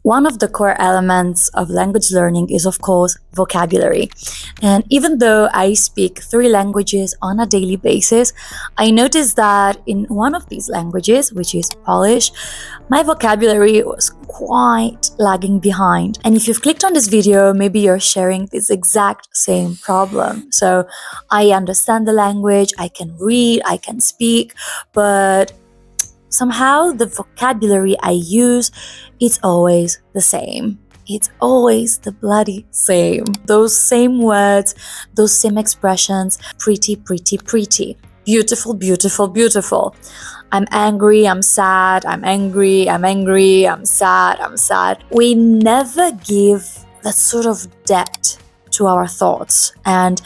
One of the core elements of language learning is, of course, vocabulary. And even though I speak 3 languages on a daily basis, I noticed that in one of these languages, which is Polish, my vocabulary was quite lagging behind. And if you've clicked on this video, maybe you're sharing this exact same problem. So I understand the language, I can read, I can speak, but somehow the vocabulary I use, it's always the same. It's always the bloody same. Those same words, those same expressions, pretty, pretty, pretty. Beautiful, beautiful, beautiful. I'm angry, I'm sad, I'm angry, I'm angry, I'm sad, I'm sad. We never give that sort of depth to our thoughts. And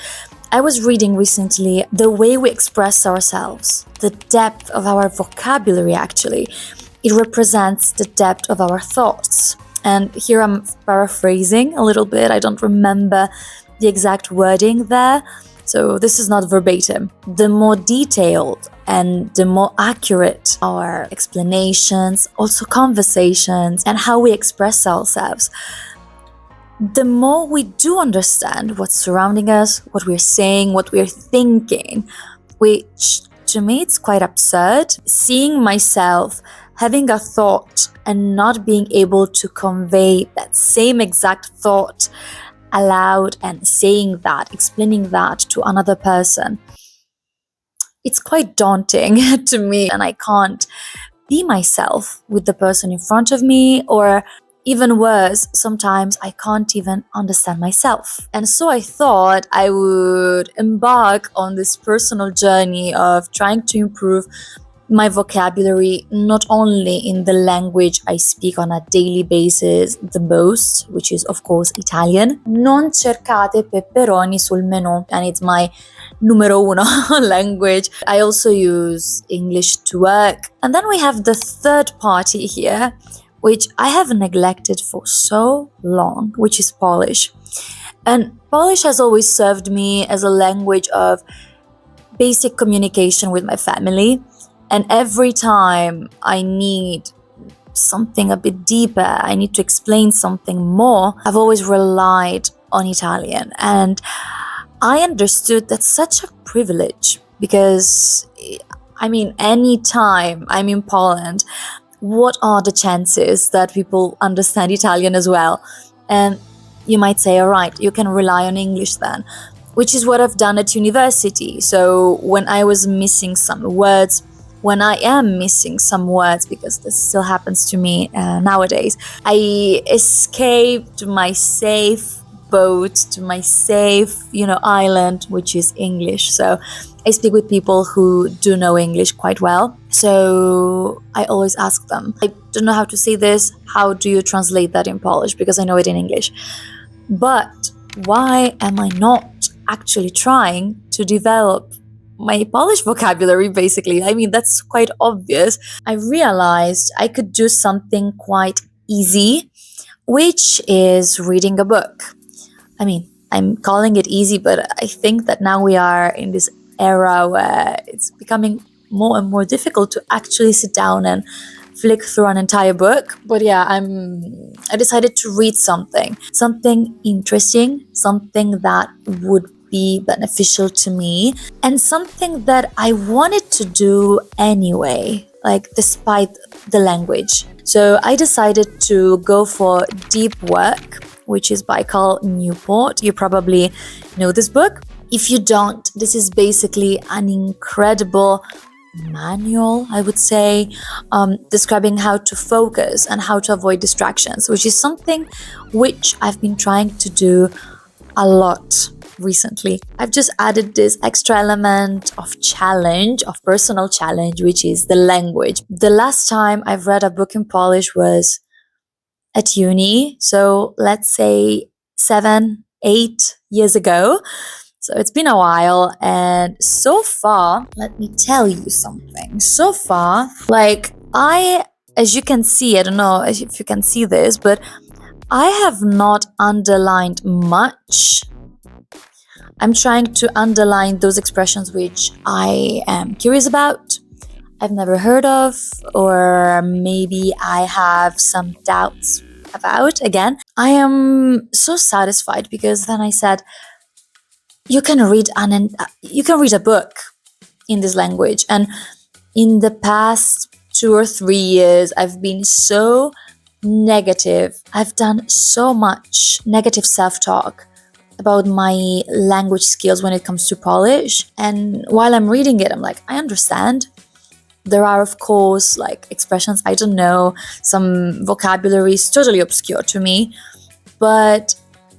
I was reading recently the way we express ourselves, the depth of our vocabulary actually. It represents the depth of our thoughts. And here I'm paraphrasing a little bit. I don't remember the exact wording there, so this is not verbatim. The more detailed and the more accurate our explanations, also conversations, and how we express ourselves, the more we do understand what's surrounding us, what we're saying, what we're thinking, which to me it's quite absurd. Seeing myself having a thought and not being able to convey that same exact thought aloud and saying that, explaining that to another person, it's quite daunting to me, and I can't be myself with the person in front of me, or even worse, sometimes I can't even understand myself. And so I thought I would embark on this personal journey of trying to improve my vocabulary, not only in the language I speak on a daily basis the most, which is of course Italian. Non cercate peperoni sul menù, and it's my numero uno language. I also use English to work. And then we have the third party here, which I have neglected for so long, which is Polish. And Polish has always served me as a language of basic communication with my family. And every time I need something a bit deeper, I need to explain something more, I've always relied on Italian. And I understood that's such a privilege because, anytime I'm in Poland, what are the chances that people understand Italian as well? And you might say, all right, you can rely on English then, which is what I've done at university. So when I was missing some words, when I am missing some words, because this still happens to me nowadays, I escape to my safe boat, to my safe, island, which is English. So I speak with people who do know English quite well. So I always ask them, I don't know how to say this. How do you translate that in Polish? Because I know it in English. But why am I not actually trying to develop my Polish vocabulary, basically? That's quite obvious. I realized I could do something quite easy, which is reading a book. I'm calling it easy, but I think that now we are in this era where it's becoming more and more difficult to actually sit down and flick through an entire book. But yeah, I decided to read something interesting, something that would be beneficial to me, and something that I wanted to do anyway, despite the language. So I decided to go for Deep Work, which is by Cal Newport. You probably know this book. If you don't, this is basically an incredible manual, I would say, describing how to focus and how to avoid distractions, which is something which I've been trying to do a lot recently. I've just added this extra element of challenge, of personal challenge, which is the language. The last time I've read a book in Polish was at uni, so let's say 7-8 years ago. So it's been a while, and so far, let me tell you something. So far, as you can see, I don't know if you can see this, but I have not underlined much. I'm trying to underline those expressions which I am curious about, I've never heard of, or maybe I have some doubts about again, I am so satisfied because then I said, you can read a book in this language. And in the past 2 or 3 years, I've been so negative. I've done so much negative self-talk about my language skills when it comes to Polish. And while I'm reading it, I'm like, I understand. There are, of course, like expressions I don't know, some vocabulary is totally obscure to me. But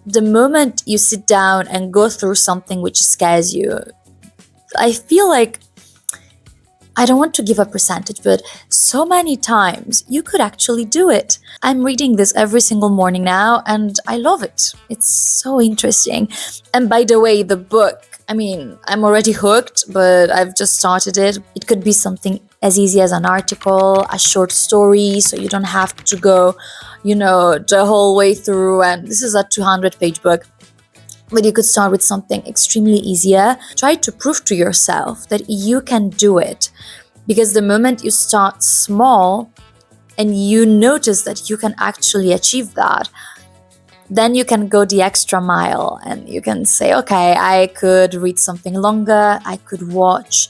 the moment you sit down and go through something which scares you, I feel like, I don't want to give a percentage, but so many times you could actually do it. I'm reading this every single morning now and I love it. It's so interesting. And by the way, the book, I mean, I'm already hooked, but I've just started it. It could be something as easy as an article, a short story, so you don't have to go, the whole way through. And this is a 200-page book. But you could start with something extremely easier. Try to prove to yourself that you can do it. Because the moment you start small and you notice that you can actually achieve that, then you can go the extra mile and you can say, okay, I could read something longer. I could watch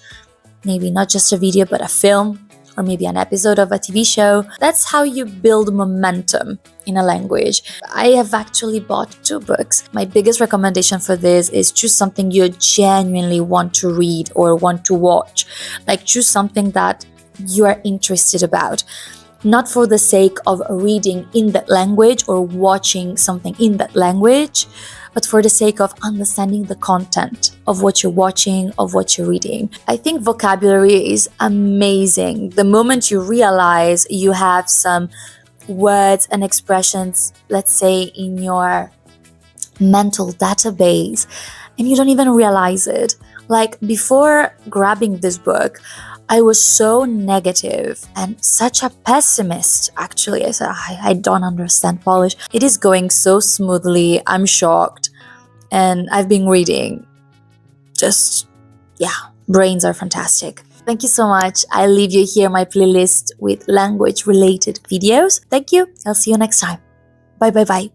maybe not just a video, but a film, or maybe an episode of a TV show. That's how you build momentum in a language. I have actually bought 2 books. My biggest recommendation for this is choose something you genuinely want to read or want to watch. Like, choose something that you are interested about. Not for the sake of reading in that language or watching something in that language, but for the sake of understanding the content of what you're watching, of what you're reading. I think vocabulary is amazing. The moment you realize you have some words and expressions, let's say, in your mental database, and you don't even realize it. Like, before grabbing this book, I was so negative and such a pessimist. Actually, I said, I don't understand Polish. It is going so smoothly. I'm shocked. And I've been reading. Brains are fantastic. Thank you so much. I'll leave you here my playlist with language-related videos. Thank you. I'll see you next time. Bye.